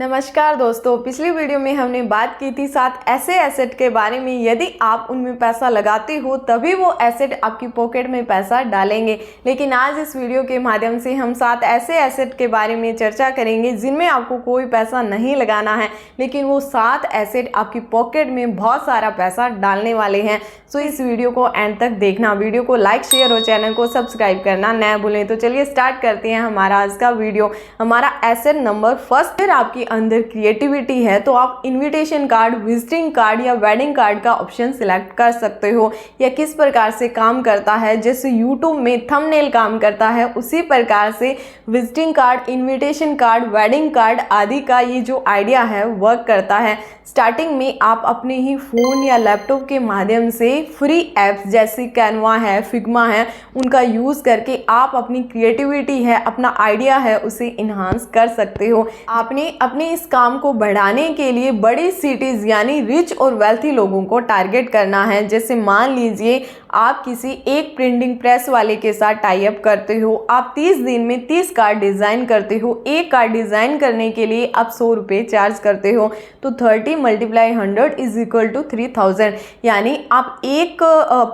नमस्कार दोस्तों, पिछली वीडियो में हमने बात की थी 7 ऐसे एसेट के बारे में। यदि आप उनमें पैसा लगाते हो तभी वो एसेट आपकी पॉकेट में पैसा डालेंगे। लेकिन आज इस वीडियो के माध्यम से हम 7 ऐसे एसेट के बारे में चर्चा करेंगे जिनमें आपको कोई पैसा नहीं लगाना है, लेकिन वो 7 एसेट आपकी पॉकेट में बहुत सारा पैसा डालने वाले हैं। सो इस वीडियो को एंड तक देखना, वीडियो को लाइक शेयर और चैनल को सब्सक्राइब करना न भूलें। तो चलिए स्टार्ट करते हैं हमारा आज का वीडियो। हमारा एसेट नंबर फर्स्ट, फिर आपकी अंदर क्रिएटिविटी है तो आप इनविटेशन कार्ड, विजिटिंग कार्ड या वेडिंग कार्ड का ऑप्शन सिलेक्ट कर सकते हो। यह किस प्रकार से काम करता है, जैसे यूट्यूब में थंबनेल काम करता है उसी प्रकार से visiting card, invitation card, wedding card आदि का ये जो आइडिया है वर्क करता है। स्टार्टिंग में आप अपने ही फ़ोन या लैपटॉप के माध्यम से फ्री ऐप्स जैसे कैनवा है, फिग्मा है, उनका यूज़ करके आप अपनी क्रिएटिविटी है, अपना आइडिया है, उसे इन्हांस कर सकते हो। आपने अपने इस काम को बढ़ाने के लिए बड़ी सिटीज़ यानी रिच और वेल्थी लोगों को टारगेट करना है। जैसे मान लीजिए आप किसी एक प्रिंटिंग प्रेस वाले के साथ टाई अप करते हो, आप 30 दिन में 30 कार्ड डिज़ाइन करते हो। एक कार्ड डिज़ाइन करने के लिए आप 100 रुपये चार्ज करते हो, तो 30 × 100 = 3000। यानी आप एक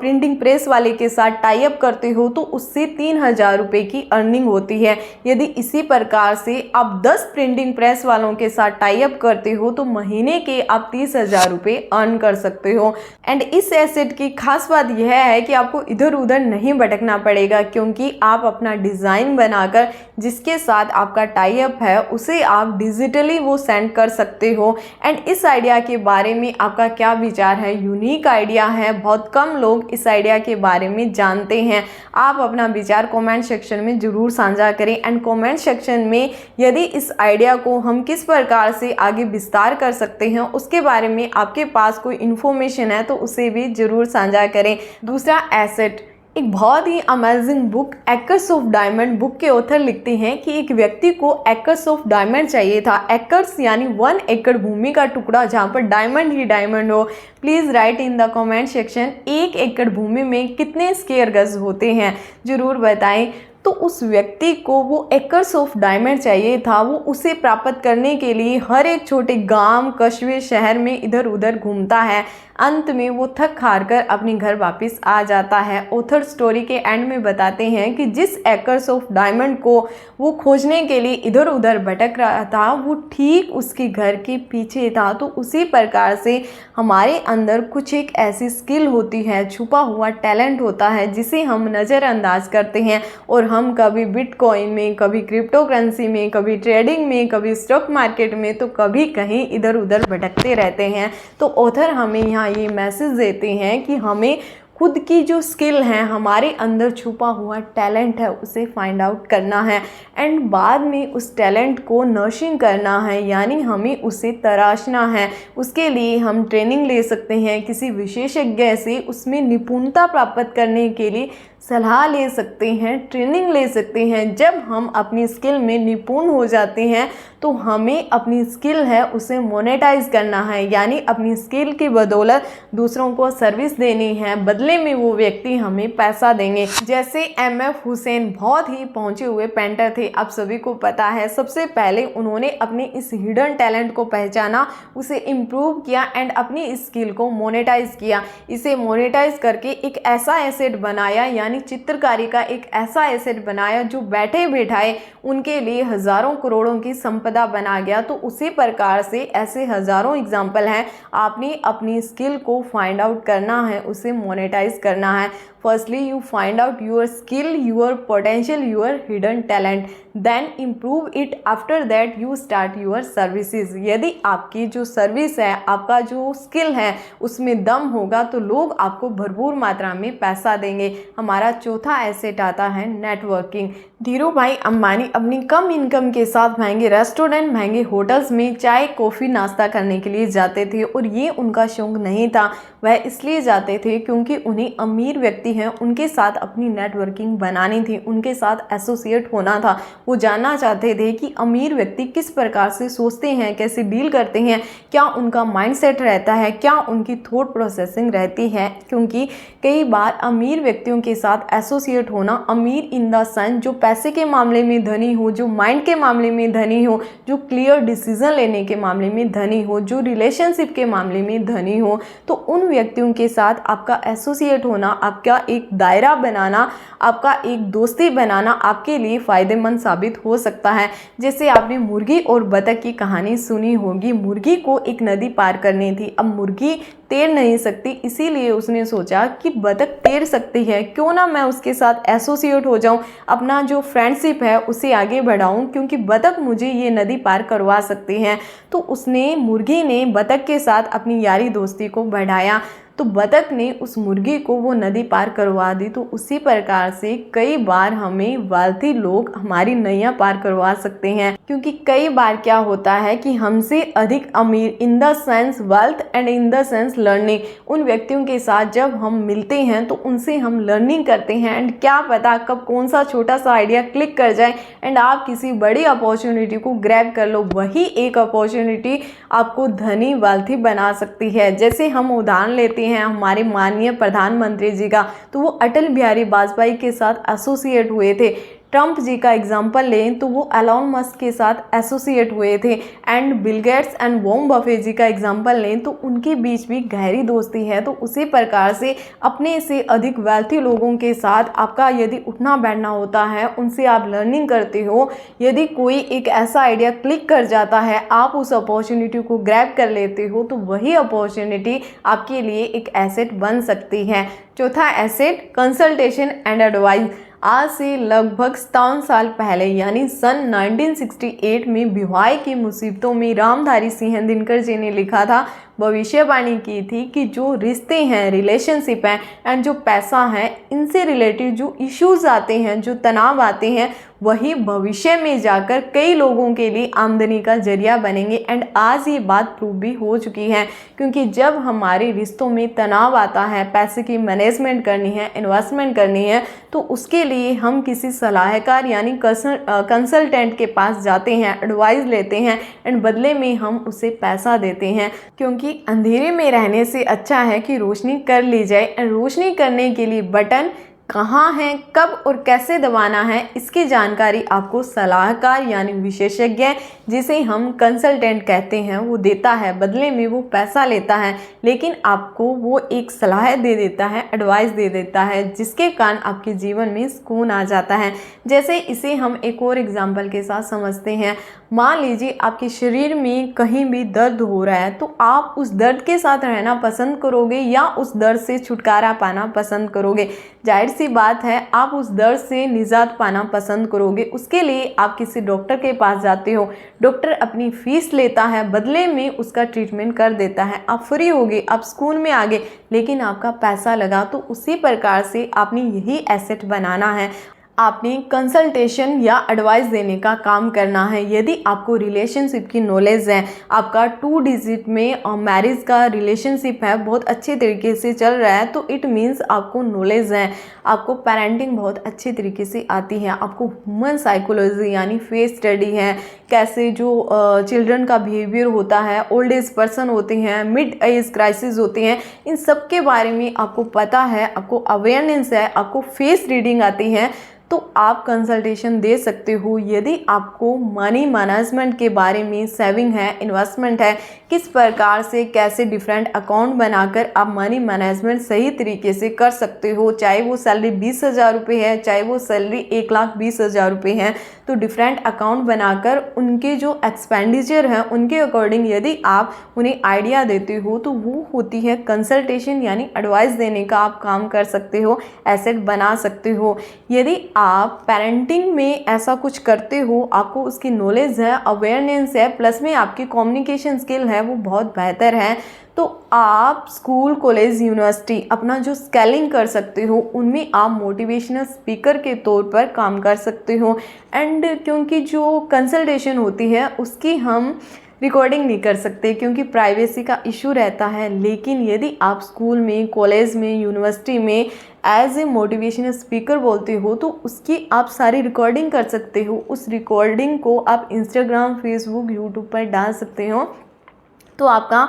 प्रिंटिंग प्रेस वाले के साथ टाई अप करते हो तो उससे 3000 रुपये की अर्निंग होती है। यदि इसी प्रकार से आप 10 प्रिंटिंग प्रेस वालों के साथ टाई अप करते हो तो महीने के आप 30,000 रुपये अर्न कर सकते हो। एंड इस एसेट की खास बात यह है कि आपको इधर उधर नहीं भटकना पड़ेगा, क्योंकि आप अपना डिज़ाइन बनाकर जिसके साथ आपका टाई अप है उसे आप डिजिटली वो सेंड कर सकते हो। एंड इस आइडिया के बारे में आपका क्या विचार है? यूनिक आइडिया है, बहुत कम लोग इस आइडिया के बारे में जानते हैं। आप अपना विचार कमेंट सेक्शन में ज़रूर साझा करें। एंड कमेंट सेक्शन में यदि इस आइडिया को हम किस प्रकार से आगे विस्तार कर सकते हैं उसके बारे में आपके पास कोई इन्फॉर्मेशन है तो उसे भी ज़रूर साझा करें। दूसरा एसेट, एक बहुत ही amazing book acres of diamond book के ऑथर लिखते हैं कि एक व्यक्ति को एकर्स ऑफ डायमंड चाहिए था। एकर्स यानी 1 एकड़ भूमि का टुकड़ा जहाँ पर डायमंड ही डायमंड हो। Please write in the comment section 1 एकड़ भूमि में कितने स्क्वायर गज होते हैं, ज़रूर बताएं। तो उस व्यक्ति को वो एकर्स ऑफ डायमंड चाहिए था। वो उसे प्राप्त करने के लिए हर एक छोटे गांव, कस्बे, शहर में इधर उधर घूमता है। अंत में वो थक हार कर अपने घर वापस आ जाता है। ऑथर स्टोरी के एंड में बताते हैं कि जिस एकर्स ऑफ डायमंड को वो खोजने के लिए इधर उधर भटक रहा था वो ठीक उसके घर के पीछे था। तो उसी प्रकार से हमारे अंदर कुछ एक ऐसी स्किल होती है, छुपा हुआ टैलेंट होता है जिसे हम नज़रअंदाज करते हैं और हम कभी बिटकॉइन में, कभी क्रिप्टो करेंसी में, कभी ट्रेडिंग में, कभी स्टॉक मार्केट में, तो कभी कहीं इधर उधर भटकते रहते हैं। तो ऑथर हमें यहाँ ये मैसेज देते हैं कि हमें खुद की जो स्किल है, हमारे अंदर छुपा हुआ टैलेंट है, उसे फाइंड आउट करना है एंड बाद में उस टैलेंट को नर्सिंग करना है, यानी हमें उसे तराशना है। उसके लिए हम ट्रेनिंग ले सकते हैं किसी विशेषज्ञ से, उसमें निपुणता प्राप्त करने के लिए सलाह ले सकते हैं, ट्रेनिंग ले सकते हैं। जब हम अपनी स्किल में निपुण हो जाते हैं तो हमें अपनी स्किल है उसे मोनेटाइज करना है, यानी अपनी स्किल की बदौलत दूसरों को सर्विस देनी है, बदले में वो व्यक्ति हमें पैसा देंगे। जैसे MF हुसैन बहुत ही पहुंचे हुए पेंटर थे, आप सभी को पता है। सबसे पहले उन्होंने अपने इस हिडन टैलेंट को पहचाना, उसे इम्प्रूव किया एंड अपनी स्किल को मोनेटाइज किया। इसे मोनेटाइज करके एक ऐसा एसेट बनाया, यानी चित्रकारी का एक ऐसा एसेट बनाया जो बैठे बैठाए उनके लिए हजारों करोड़ों की संपदा बना गया। तो उसी प्रकार से ऐसे हजारों एग्जाम्पल हैं। आपने अपनी स्किल को फाइंड आउट करना है, उसे मोनेटाइज करना है। Firstly you find out your skill, your potential, your hidden talent, then improve it. After that you start your services. यदि आपकी जो सर्विस है, आपका जो स्किल है उसमें दम होगा तो लोग आपको भरपूर मात्रा में पैसा देंगे। हमारा चौथा एसेट आता है नेटवर्किंग। धीरू भाई अंबानी अपनी कम इनकम के साथ महंगे रेस्टोरेंट, महंगे होटल्स में चाय, कॉफ़ी, नाश्ता करने के लिए जाते थे और ये उनका शौक नहीं था। वह इसलिए जाते थे क्योंकि उन्हें अमीर व्यक्ति हैं उनके साथ अपनी नेटवर्किंग बनानी थी, उनके साथ एसोसिएट होना था। वो जानना चाहते थे कि अमीर व्यक्ति किस प्रकार से सोचते हैं, कैसे डील करते हैं, क्या उनका माइंडसेट रहता है, क्या उनकी थॉट प्रोसेसिंग रहती है। क्योंकि कई बार अमीर व्यक्तियों के साथ एसोसिएट होना, अमीर इन द सेंस जो पैसे के मामले में धनी हो, जो माइंड के मामले में धनी हो, जो क्लियर डिसीजन लेने के मामले में धनी हो, जो रिलेशनशिप के मामले में धनी हो, तो उन व्यक्तियों के साथ आपका एसोसिएट होना, आपका एक दायरा बनाना, आपका एक दोस्ती बनाना आपके लिए फ़ायदेमंद साबित हो सकता है। जैसे आपने मुर्गी और बतख की कहानी सुनी होगी। मुर्गी को एक नदी पार करनी थी। अब मुर्गी तैर नहीं सकती, इसीलिए उसने सोचा कि बतख तैर सकती है, क्यों ना मैं उसके साथ एसोसिएट हो जाऊं, अपना जो फ्रेंडशिप है उसे आगे बढ़ाऊं, क्योंकि बतख मुझे ये नदी पार करवा सकती है। तो मुर्गी ने बतख के साथ अपनी यारी दोस्ती को बढ़ाया, तो बतख ने उस मुर्गी को वो नदी पार करवा दी। तो उसी प्रकार से कई बार हमें वेल्थी लोग हमारी नैया पार करवा सकते हैं, क्योंकि कई बार क्या होता है कि हमसे अधिक अमीर in the sense wealth and in the sense learning, उन व्यक्तियों के साथ जब हम मिलते हैं तो उनसे हम लर्निंग करते हैं, एंड क्या पता कब कौन सा छोटा सा आइडिया क्लिक कर जाए एंड आप किसी बड़ी अपॉर्चुनिटी को ग्रैब कर लो। वही एक अपॉर्चुनिटी आपको धनी वेल्थी बना सकती है। जैसे हम उदाहरण लेते हैं हमारे माननीय प्रधानमंत्री जी का, तो वो अटल बिहारी वाजपेयी के साथ एसोसिएट हुए थे। ट्रंप जी का एग्जाम्पल लें तो वो एलोन मस्क के साथ एसोसिएट हुए थे। And Bill Gates and Warren Buffett ji का एग्जाम्पल लें तो उनके बीच भी गहरी दोस्ती है। तो उसी प्रकार से अपने से अधिक वेल्थी लोगों के साथ आपका यदि उठना बैठना होता है, उनसे आप लर्निंग करते हो, यदि कोई एक ऐसा आइडिया क्लिक कर जाता है, आप उस अपॉर्चुनिटी को ग्रैब कर लेते हो, तो वही अपॉर्चुनिटी आपके लिए एक एसेट बन सकती है। चौथा एसेट, कंसल्टेशन एंड एडवाइस। आज से लगभग 57 साल पहले यानी सन 1968 में विवाह की मुसीबतों में रामधारी सिंह दिनकर जी ने लिखा था, भविष्यवाणी की थी कि जो रिश्ते हैं, रिलेशनशिप हैं एंड जो पैसा है, इनसे रिलेटेड जो इश्यूज आते हैं, जो तनाव आते हैं, वही भविष्य में जाकर कई लोगों के लिए आमदनी का जरिया बनेंगे। एंड आज ये बात प्रूव भी हो चुकी है, क्योंकि जब हमारे रिश्तों में तनाव आता है, पैसे की मैनेजमेंट करनी है, इन्वेस्टमेंट करनी है, तो उसके लिए हम किसी सलाहकार यानी कंसल्टेंट के पास जाते हैं, एडवाइस लेते हैं एंड बदले में हम उसे पैसा देते हैं। क्योंकि अंधेरे में रहने से अच्छा है कि रोशनी कर ली जाए। एंड रोशनी करने के लिए बटन कहाँ है, कब और कैसे दबाना है, इसकी जानकारी आपको सलाहकार यानी विशेषज्ञ, जिसे हम कंसल्टेंट कहते हैं, वो देता है। बदले में वो पैसा लेता है, लेकिन आपको वो एक सलाह दे देता है, एडवाइस दे देता है, जिसके कारण आपके जीवन में सुकून आ जाता है। जैसे इसे हम एक और एग्जाम्पल के साथ समझते हैं। मान लीजिए आपके शरीर में कहीं भी दर्द हो रहा है, तो आप उस दर्द के साथ रहना पसंद करोगे या उस दर्द से छुटकारा पाना पसंद करोगे? जाहिर सी बात है आप उस दर्द से निजात पाना पसंद करोगे। उसके लिए आप किसी डॉक्टर के पास जाते हो, डॉक्टर अपनी फीस लेता है, बदले में उसका ट्रीटमेंट कर देता है, आप फ्री हो गए, आप सुकून में आ गए, लेकिन आपका पैसा लगा। तो उसी प्रकार से आपने यही एसेट बनाना है, आपने कंसल्टेशन या एडवाइस देने का काम करना है। यदि आपको रिलेशनशिप की नॉलेज है, आपका 2 डिजिट में मैरिज का रिलेशनशिप है, बहुत अच्छे तरीके से चल रहा है, तो इट मीन्स आपको नॉलेज है, आपको पेरेंटिंग बहुत अच्छे तरीके से आती है, आपको ह्यूमन साइकोलॉजी यानी फेस स्टडी है, कैसे जो चिल्ड्रन का बिहेवियर होता है, ओल्ड एज पर्सन होते हैं, मिड एज क्राइसिस होते हैं, इन सब के बारे में आपको पता है, आपको अवेयरनेस है, आपको फेस रीडिंग आती है, तो आप कंसल्टेशन दे सकते हो। यदि आपको मनी मैनेजमेंट के बारे में, सेविंग है, इन्वेस्टमेंट है, किस प्रकार से कैसे डिफरेंट अकाउंट बनाकर आप मनी मैनेजमेंट सही तरीके से कर सकते हो, चाहे वो सैलरी 20,000 रुपये है, चाहे वो सैलरी 1,20,000 रुपये है, तो डिफरेंट अकाउंट बनाकर उनके जो एक्सपेंडिचर हैं उनके अकॉर्डिंग यदि आप उन्हें आइडिया देते हो, तो वो होती है कंसल्टेशन यानी एडवाइस देने का आप काम कर सकते हो, एसेट बना सकते हो। यदि आप पेरेंटिंग में ऐसा कुछ करते हो, आपको उसकी नॉलेज है, अवेयरनेस है, प्लस में आपकी कम्युनिकेशन स्किल है वो बहुत बेहतर है, तो आप स्कूल, कॉलेज, यूनिवर्सिटी अपना जो स्केलिंग कर सकते हो, उनमें आप मोटिवेशनल स्पीकर के तौर पर काम कर सकते हो। एंड क्योंकि जो कंसल्टेशन होती है उसकी हम रिकॉर्डिंग नहीं कर सकते क्योंकि प्राइवेसी का इशू रहता है। लेकिन यदि आप स्कूल में, कॉलेज में, यूनिवर्सिटी में एज ए मोटिवेशनल स्पीकर बोलते हो तो उसकी आप सारी रिकॉर्डिंग कर सकते हो। उस रिकॉर्डिंग को आप इंस्टाग्राम, फेसबुक, यूट्यूब पर डाल सकते हो। तो आपका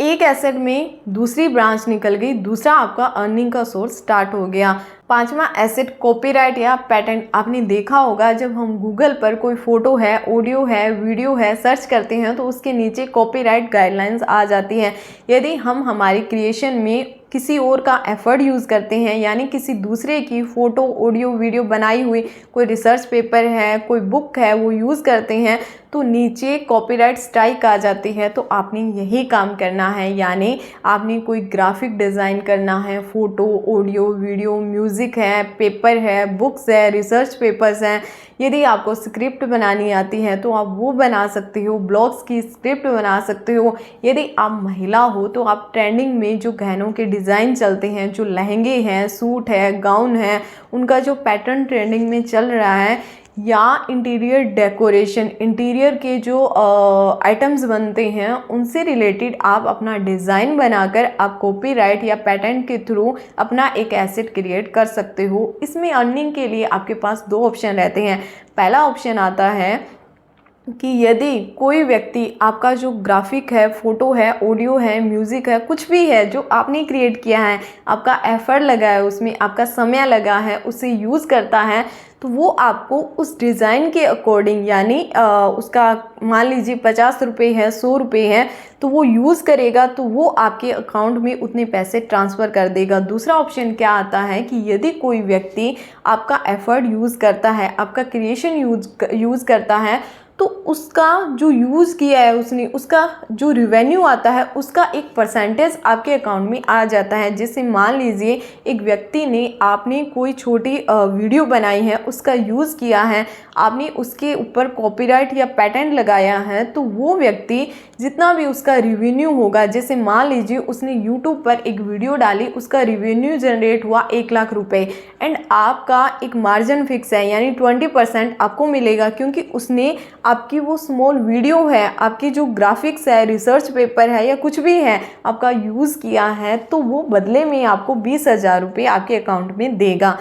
एक एसेट में दूसरी ब्रांच निकल गई, दूसरा आपका अर्निंग का सोर्स स्टार्ट हो गया। पांचवा एसेट कॉपीराइट या पेटेंट। आपने देखा होगा जब हम गूगल पर कोई फोटो है, ऑडियो है, वीडियो है सर्च करते हैं तो उसके नीचे कॉपीराइट गाइडलाइंस आ जाती हैं। यदि हम हमारी क्रिएशन में किसी और का एफर्ट यूज़ करते हैं, यानी किसी दूसरे की फ़ोटो, ऑडियो, वीडियो बनाई हुई कोई रिसर्च पेपर है, कोई बुक है, वो यूज़ करते हैं तो नीचे कॉपीराइट स्ट्राइक आ जाती है। तो आपने यही काम करना है, यानी आपने कोई ग्राफिक डिज़ाइन करना है, फ़ोटो, ऑडियो, वीडियो, म्यूज़िक है, पेपर है, बुक्स है, रिसर्च पेपर्स हैं। यदि आपको स्क्रिप्ट बनानी आती है तो आप वो बना सकते हो, ब्लॉग्स की स्क्रिप्ट बना सकते हो। यदि आप महिला हो तो आप ट्रेंडिंग में जो गहनों के डिज़ाइन चलते हैं, जो लहंगे हैं, सूट है, गाउन है, उनका जो पैटर्न ट्रेंडिंग में चल रहा है, या इंटीरियर डेकोरेशन, इंटीरियर के जो आइटम्स बनते हैं उनसे रिलेटेड आप अपना डिज़ाइन बनाकर आप कॉपीराइट या पेटेंट के थ्रू अपना एक एसेट क्रिएट कर सकते हो। इसमें अर्निंग के लिए आपके पास दो ऑप्शन रहते हैं। पहला ऑप्शन आता है कि यदि कोई व्यक्ति आपका जो ग्राफिक है, फ़ोटो है, ऑडियो है, म्यूज़िक है, कुछ भी है जो आपने क्रिएट किया है, आपका एफर्ट लगा है उसमें, आपका समय लगा है, उसे यूज़ करता है, तो वो आपको उस डिज़ाइन के अकॉर्डिंग, यानी उसका मान लीजिए 50 रुपये है, 100 रुपये है, तो वो यूज़ करेगा तो वो आपके अकाउंट में उतने पैसे ट्रांसफ़र कर देगा। दूसरा ऑप्शन क्या आता है कि यदि कोई व्यक्ति आपका एफर्ट यूज़ करता है, आपका क्रिएशन यूज़ करता है, तो उसका जो यूज़ किया है उसने, उसका जो रिवेन्यू आता है उसका एक परसेंटेज आपके अकाउंट में आ जाता है। जैसे मान लीजिए एक व्यक्ति ने, आपने कोई छोटी वीडियो बनाई है, उसका यूज़ किया है, आपने उसके ऊपर कॉपीराइट या पेटेंट लगाया है, तो वो व्यक्ति जितना भी उसका रिवेन्यू होगा, जैसे मान लीजिए उसने यूट्यूब पर एक वीडियो डाली, उसका रिवेन्यू जनरेट हुआ 1 लाख रुपए, एंड आपका एक मार्जिन फिक्स है, यानी 20% आपको मिलेगा क्योंकि उसने आपकी वो स्मॉल वीडियो है, आपकी जो ग्राफिक्स है, रिसर्च पेपर है या कुछ भी है, आपका यूज़ किया है, तो वो बदले में आपको 20,000 रुपये आपके अकाउंट में देगा।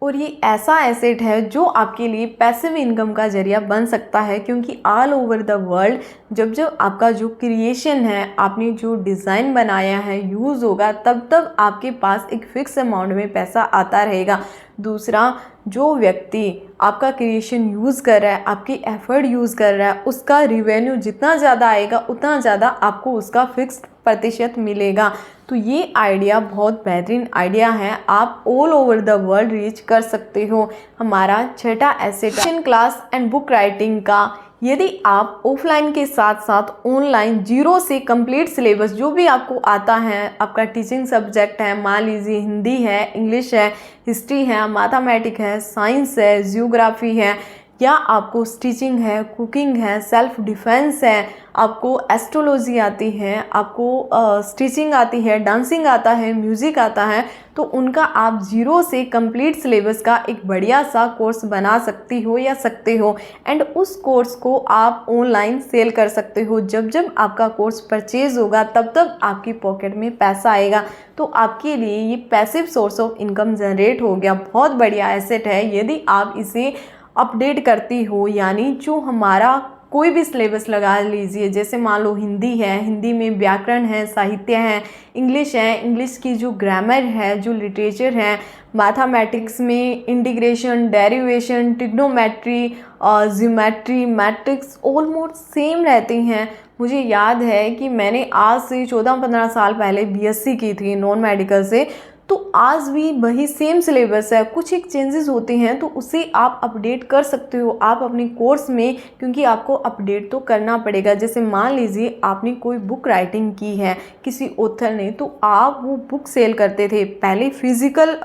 और ये ऐसा एसेट है जो आपके लिए पैसिव इनकम का जरिया बन सकता है, क्योंकि ऑल ओवर द वर्ल्ड जब जब आपका जो क्रिएशन है, आपने जो डिज़ाइन बनाया है यूज़ होगा, तब तब आपके पास एक फिक्स अमाउंट में पैसा आता रहेगा। दूसरा, जो व्यक्ति आपका क्रिएशन यूज़ कर रहा है, आपकी एफर्ट यूज़ कर रहा है, उसका रिवेन्यू जितना ज़्यादा आएगा उतना ज़्यादा आपको उसका फिक्स प्रतिशत मिलेगा। तो ये आइडिया बहुत बेहतरीन आइडिया है, आप all over the world reach कर सकते हो। हमारा छठा asset class and book writing का। यदि आप ऑफलाइन के साथ साथ ऑनलाइन जीरो से कंप्लीट सिलेबस जो भी आपको आता है, आपका टीचिंग सब्जेक्ट है, मान लीजिए हिंदी है, इंग्लिश है, हिस्ट्री है, मैथमेटिक्स है, साइंस है, जियोग्राफी है, या आपको स्टिचिंग है, कुकिंग है, सेल्फ डिफेंस है, आपको एस्ट्रोलॉजी आती है, आपको स्टिचिंग आती है, डांसिंग आता है, म्यूज़िक आता है, तो उनका आप जीरो से कंप्लीट सिलेबस का एक बढ़िया सा कोर्स बना सकती हो या सकते हो। एंड उस कोर्स को आप ऑनलाइन सेल कर सकते हो। जब जब आपका कोर्स परचेज होगा तब तब आपकी पॉकेट में पैसा आएगा, तो आपके लिए ये passive source of income generate हो गया। बहुत बढ़िया एसेट है यदि आप इसे अपडेट करती हो, यानी जो हमारा कोई भी सिलेबस लगा लीजिए, जैसे मान लो हिंदी है, हिंदी में व्याकरण है, साहित्य है, इंग्लिश है, इंग्लिश की जो ग्रामर है, जो लिटरेचर है, मैथमेटिक्स में integration, derivation, trigonometry, geometry, matrix almost same रहती हैं। मुझे याद है कि मैंने आज से 14-15 साल पहले बीएससी की थी नॉन मेडिकल से, तो आज भी वही सेम सिलेबस है, कुछ एक चेंजेस होते हैं, तो उसे आप अपडेट कर सकते हो आप अपने कोर्स में, क्योंकि आपको अपडेट तो करना पड़ेगा। जैसे मान लीजिए आपने कोई बुक राइटिंग की है किसी ऑथर ने, तो आप वो बुक सेल करते थे, पहले फिजिकल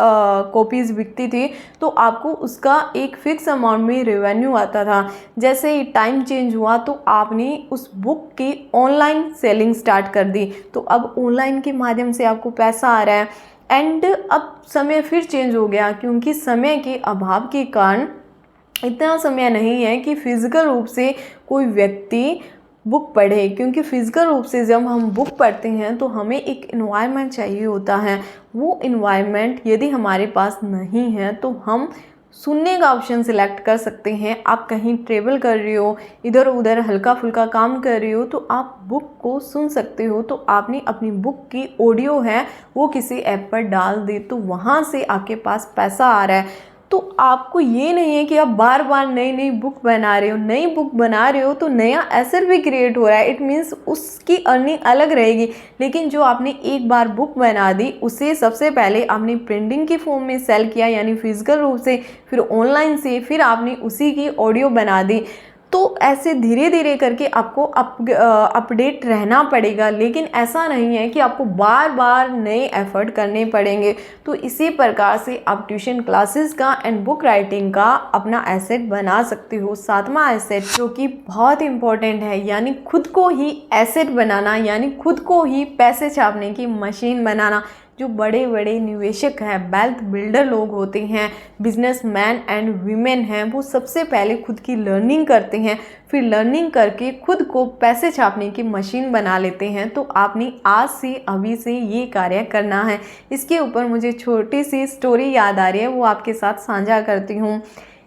कॉपीज़ बिकती थी, तो आपको उसका एक फिक्स अमाउंट में रेवेन्यू आता था। जैसे ही टाइम चेंज हुआ तो आपने उस बुक की ऑनलाइन सेलिंग स्टार्ट कर दी, तो अब ऑनलाइन के माध्यम से आपको पैसा आ रहा है। एंड अब समय फिर चेंज हो गया, क्योंकि समय के अभाव के कारण इतना समय नहीं है कि फिज़िकल रूप से कोई व्यक्ति बुक पढ़े, क्योंकि फिज़िकल रूप से जब हम बुक पढ़ते हैं तो हमें एक इन्वायरमेंट चाहिए होता है। वो इन्वायरमेंट यदि हमारे पास नहीं है तो हम सुनने का ऑप्शन सिलेक्ट कर सकते हैं। आप कहीं ट्रेवल कर रहे हो, इधर उधर हल्का फुल्का काम कर रहे हो तो आप बुक को सुन सकते हो। तो आपने अपनी बुक की ऑडियो है वो किसी ऐप पर डाल दे तो वहाँ से आपके पास पैसा आ रहा है। तो आपको ये नहीं है कि आप बार बार नई नई बुक बना रहे हो। नई बुक बना रहे हो तो नया एसेट भी क्रिएट हो रहा है, इट मीन्स उसकी अर्निंग अलग रहेगी। लेकिन जो आपने एक बार बुक बना दी उसे सबसे पहले आपने प्रिंटिंग की फॉर्म में सेल किया यानी फिजिकल रूप से, फिर ऑनलाइन से, फिर आपने उसी की ऑडियो बना दी। तो ऐसे धीरे धीरे करके आपको अपडेट रहना पड़ेगा। लेकिन ऐसा नहीं है कि आपको बार बार नए एफर्ट करने पड़ेंगे। तो इसी प्रकार से आप ट्यूशन क्लासेस का एंड बुक राइटिंग का अपना एसेट बना सकते हो। सातवां एसेट जो कि बहुत इंपॉर्टेंट है यानी खुद को ही एसेट बनाना, यानी खुद को ही पैसे छापने की मशीन बनाना। जो बड़े बड़े निवेशक हैं, वेल्थ बिल्डर लोग होते हैं, बिजनेसमैन एंड वीमेन हैं, वो सबसे पहले खुद की लर्निंग करते हैं, फिर लर्निंग करके खुद को पैसे छापने की मशीन बना लेते हैं। तो आपने आज से अभी से ये कार्य करना है। इसके ऊपर मुझे छोटी सी स्टोरी याद आ रही है, वो आपके साथ साझा करती हूँ।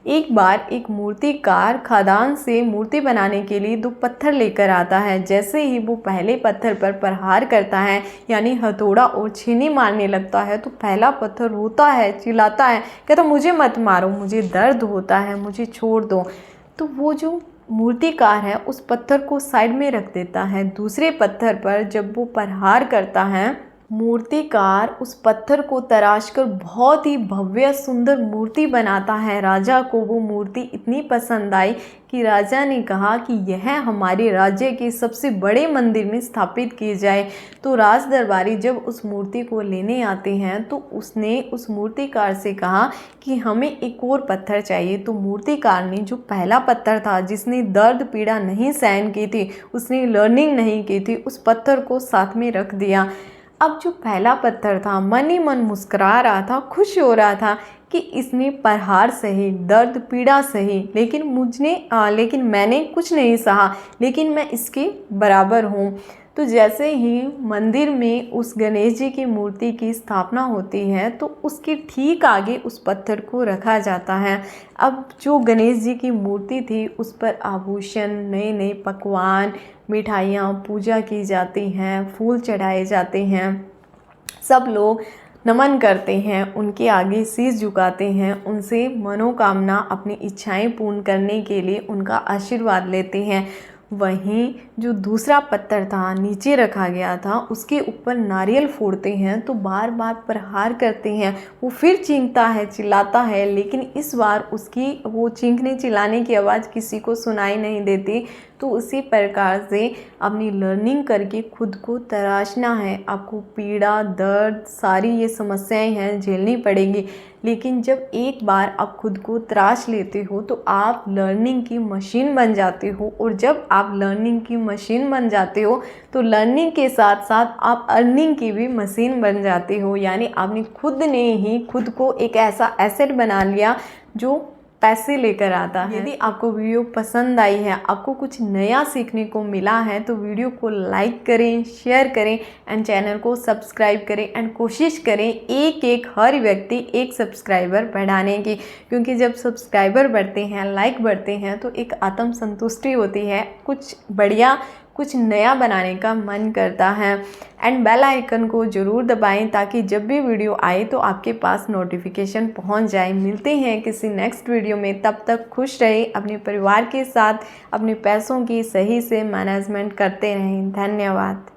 एक बार एक मूर्तिकार खदान से मूर्ति बनाने के लिए 2 पत्थर लेकर आता है। जैसे ही वो पहले पत्थर पर प्रहार करता है यानी हथौड़ा और छीनी मारने लगता है तो पहला पत्थर रोता है, चिल्लाता है, कहता मुझे मत मारो, मुझे दर्द होता है, मुझे छोड़ दो। तो वो जो मूर्तिकार है उस पत्थर को साइड में रख देता है। दूसरे पत्थर पर जब वो प्रहार करता है, मूर्तिकार उस पत्थर को तराशकर बहुत ही भव्य सुंदर मूर्ति बनाता है। राजा को वो मूर्ति इतनी पसंद आई कि राजा ने कहा कि यह हमारे राज्य के सबसे बड़े मंदिर में स्थापित की जाए। तो राज दरबारी जब उस मूर्ति को लेने आते हैं तो उसने उस मूर्तिकार से कहा कि हमें एक और पत्थर चाहिए। तो मूर्तिकार ने जो पहला पत्थर था, जिसने दर्द पीड़ा नहीं सहन की थी, उसने लर्निंग नहीं की थी, उस पत्थर को साथ में रख दिया। अब जो पहला पत्थर था मन ही मन मुस्कुरा रहा था, खुश हो रहा था कि इसने प्रहार सही, दर्द पीड़ा सही, लेकिन मैंने कुछ नहीं सहा, लेकिन मैं इसके बराबर हूँ। तो जैसे ही मंदिर में उस गणेश जी की मूर्ति की स्थापना होती है तो उसके ठीक आगे उस पत्थर को रखा जाता है। अब जो गणेश जी की मूर्ति थी उस पर आभूषण, नए नए पकवान, मिठाइयाँ पूजा की जाती हैं, फूल चढ़ाए जाते हैं, सब लोग नमन करते हैं, उनके आगे शीश झुकाते हैं, उनसे मनोकामना अपनी इच्छाएं पूर्ण करने के लिए उनका आशीर्वाद लेते हैं। वहीं जो दूसरा पत्थर था नीचे रखा गया था उसके ऊपर नारियल फोड़ते हैं तो बार बार प्रहार करते हैं। वो फिर चींकता है, चिल्लाता है, लेकिन इस बार उसकी वो चींकने चिल्लाने की आवाज़ किसी को सुनाई नहीं देती। तो उसी प्रकार से अपनी लर्निंग करके खुद को तराशना है। आपको पीड़ा, दर्द, सारी ये समस्याएं हैं झेलनी पड़ेगी। लेकिन जब एक बार आप खुद को तराश लेते हो तो आप लर्निंग की मशीन बन जाते हो। और जब आप लर्निंग की मशीन बन जाते हो तो लर्निंग के साथ साथ आप अर्निंग की भी मशीन बन जाते हो। यानी आपने खुद ने ही खुद को एक ऐसा एसेट बना लिया जो पैसे लेकर आता है। यदि आपको वीडियो पसंद आई है, आपको कुछ नया सीखने को मिला है तो वीडियो को लाइक करें, शेयर करें एंड चैनल को सब्सक्राइब करें एंड कोशिश करें एक हर व्यक्ति 1 सब्सक्राइबर बढ़ाने की। क्योंकि जब सब्सक्राइबर बढ़ते हैं, लाइक बढ़ते हैं तो एक आत्म संतुष्टि होती है, कुछ बढ़िया कुछ नया बनाने का मन करता है। एंड बेल आइकन को ज़रूर दबाएं ताकि जब भी वीडियो आए तो आपके पास नोटिफिकेशन पहुंच जाए। मिलते हैं किसी नेक्स्ट वीडियो में, तब तक खुश रहें, अपने परिवार के साथ अपने पैसों की सही से मैनेजमेंट करते रहें। धन्यवाद।